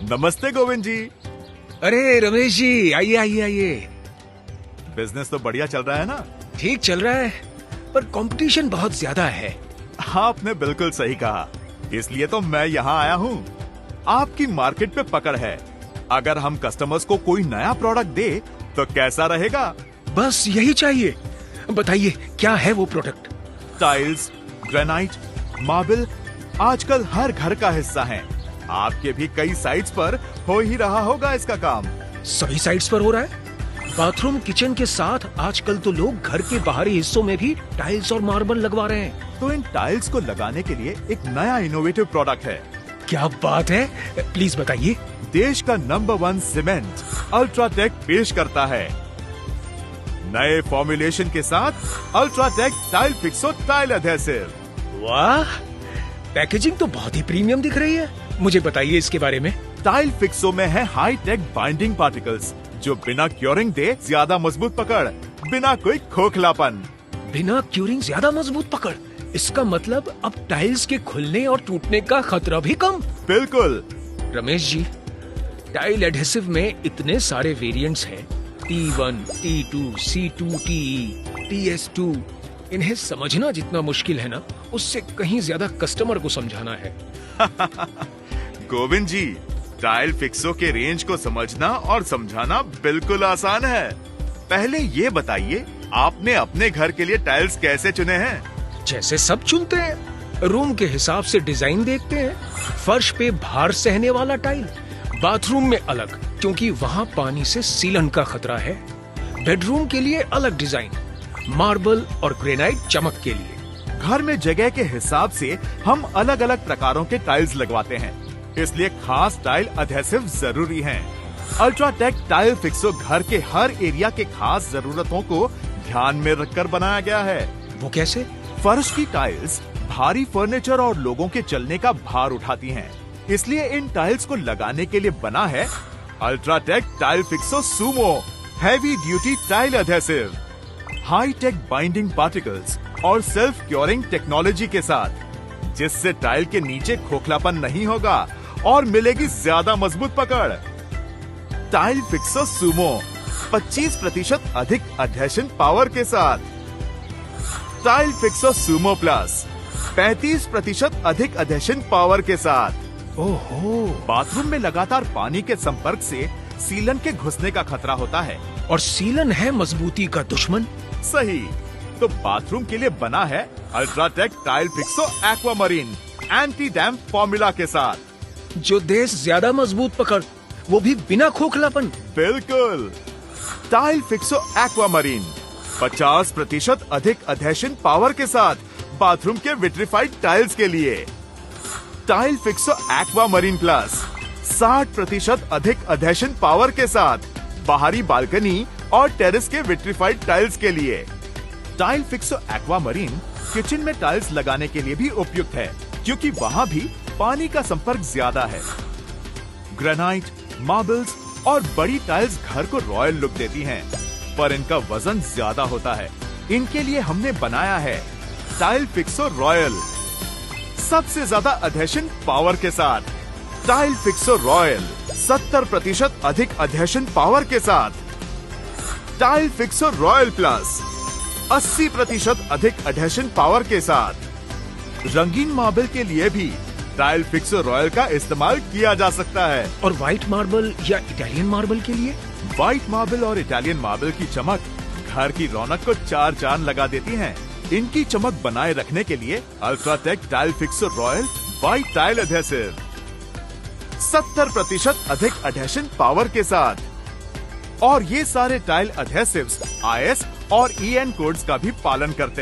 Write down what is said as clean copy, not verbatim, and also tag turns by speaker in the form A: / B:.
A: नमस्ते गोविंद जी।
B: अरे रमेश जी, आइए आइए आइए।
A: बिजनेस तो बढ़िया चल रहा है ना?
B: ठीक चल रहा है, पर कंपटीशन बहुत ज्यादा है।
A: आपने बिल्कुल सही कहा, इसलिए तो मैं यहाँ आया हूँ। आपकी मार्केट पे पकड़ है। अगर हम कस्टमर्स को कोई नया प्रोडक्ट दे तो कैसा रहेगा?
B: बस यही चाहिए। बताइए क्या है वो प्रोडक्ट?
A: टाइल्स, ग्रेनाइट, मार्बल आजकल हर घर का हिस्सा है। आपके भी कई साइट्स पर हो ही रहा होगा इसका काम।
B: सभी साइट्स पर हो रहा है। बाथरूम किचन के साथ आजकल तो लोग घर के बाहरी हिस्सों में भी टाइल्स और मार्बल लगवा रहे हैं।
A: तो इन टाइल्स को लगाने के लिए एक नया इनोवेटिव प्रोडक्ट है।
B: क्या बात है, प्लीज बताइए।
A: देश का नंबर 1 सीमेंट अल्ट्राटेक पेश करता है नए फॉर्मुलेशन के साथ UltraTech tile Fixo tile adhesive.
B: वाह, पैकेजिंग तो बहुत ही प्रीमियम दिख रही है। मुझे बताइए इसके बारे में।
A: टाइल फिक्सो में है हाई टेक बाइंडिंग पार्टिकल्स जो बिना क्योरिंग दे ज्यादा मजबूत पकड़, बिना कोई खोखलापन।
B: बिना क्यूरिंग ज्यादा मजबूत पकड़, इसका मतलब अब टाइल्स के खुलने और टूटने का खतरा भी कम।
A: बिल्कुल
B: रमेश जी, टाइल एडहेसिव में इतने सारे वेरिएंट्स हैं, T1, T2, C2, TE, TS2। इन्हें समझना जितना मुश्किल है ना, उससे कहीं ज्यादा कस्टमर को समझाना है।
A: गोविंद जी, टाइल फिक्सो के रेंज को समझना और समझाना बिल्कुल आसान है। पहले ये बताइए, आपने अपने घर के लिए टाइल्स कैसे चुने हैं?
B: जैसे सब चुनते हैं, रूम के हिसाब से डिजाइन देखते हैं। फर्श पे भार सहने वाला टाइल, बाथरूम में अलग क्योंकि वहाँ पानी से सीलन का खतरा है। बेडरूम के लिए अलग डिजाइन, मार्बल और ग्रेनाइट चमक के लिए।
A: घर में जगह के हिसाब से हम अलग अलग प्रकारों के टाइल्स लगवाते हैं, इसलिए खास टाइल एडहेसिव जरूरी हैं। अल्ट्राटेक टाइल फिक्सो घर के हर एरिया के खास जरूरतों को ध्यान में रखकर बनाया गया है।
B: वो कैसे?
A: फर्श की टाइल्स भारी फर्नीचर और लोगों के चलने का भार उठाती हैं, इसलिए इन टाइल्स को लगाने के लिए बना है UltraTech tile Fixo Sumo heavy duty tile adhesive, high tech binding particles और सेल्फ क्योरिंग टेक्नोलॉजी के साथ, जिससे टाइल के नीचे खोखलापन नहीं होगा और मिलेगी ज्यादा मजबूत पकड़। टाइल फिक्सो सुमो 25% अधिक एडहेशन पावर के साथ। टाइल फिक्सो सुमो प्लस 35% अधिक एडहेशन पावर के साथ।
B: ओहो,
A: बाथरूम में लगातार पानी के संपर्क से सीलन के घुसने का खतरा होता है।
B: और सीलन है मजबूती का दुश्मन।
A: सही, तो बाथरूम के लिए बना है UltraTech tile fixo aquamarine anti damp formula के साथ,
B: जो देश ज्यादा मजबूत पकड़, वो भी बिना खोखलापन।
A: बिल्कुल। टाइल फिक्सो एक्वामरीन 50% अधिक एडहेशन पावर के साथ बाथरूम के विट्रिफाइड टाइल्स के लिए। टाइल फिक्सो एक्वामरीन प्लस 60% अधिक एडहेशन पावर के साथ बाहरी बालकनी और टेरेस के विट्रिफाइड टाइल्स के लिए। टाइल फिक्सो एक्वामरीन किचन में टाइल्स लगाने के लिए भी उपयुक्त है, क्योंकि वहाँ भी पानी का संपर्क ज्यादा है। ग्रेनाइट, मार्बल्स और बड़ी टाइल्स घर को रॉयल लुक देती हैं, पर इनका वजन ज्यादा होता है। इनके लिए हमने बनाया है टाइल फिक्सो रॉयल, सबसे ज्यादा एडहेशन पावर के साथ। टाइल फिक्सो रॉयल 70% अधिक एडहेशन पावर के साथ। टाइल फिक्सो रॉयल प्लस 80% अधिक एडहेशन पावर के साथ। रंगीन मार्बल के लिए भी टाइल फिक्सो रॉयल का इस्तेमाल किया जा सकता है।
B: और व्हाइट मार्बल या इटालियन मार्बल के लिए?
A: व्हाइट मार्बल और इटालियन मार्बल की चमक घर की रौनक को चार चांद लगा देती हैं। इनकी चमक बनाए रखने के लिए UltraTech tile Fixo royal white tile adhesive 70% अधिक एडहेशन पावर के साथ। और ये सारे टाइल एडहेसिव्स IS और EN कोड्स का भी पालन करते हैं।